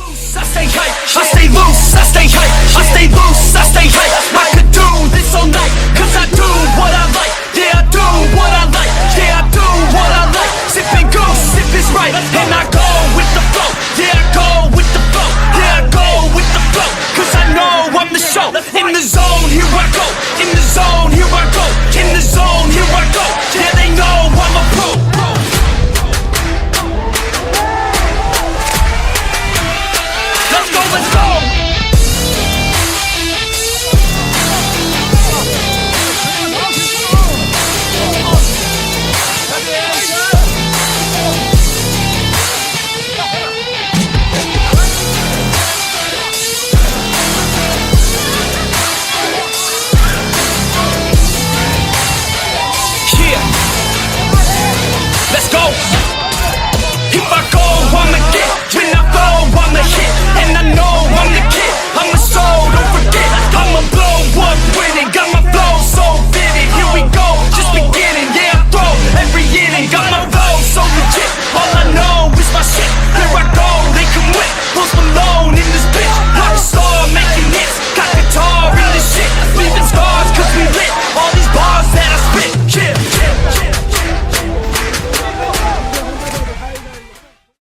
I stay hype, I stay loose, I stay hype, I stay loose, I stay hype. I could do this all night, cause I do what I like. Yeah, I do what I like, yeah, I do what I like. Sipping goose, sip is right, and I go with the flow. Yeah, I go with the flow, yeah, I go with the flow. Cause I know I'm the show. In the zone, here I go. In the zone, here I go. In the zone, here I go. Yeah, they know I'm a pro. Let's go, let's go.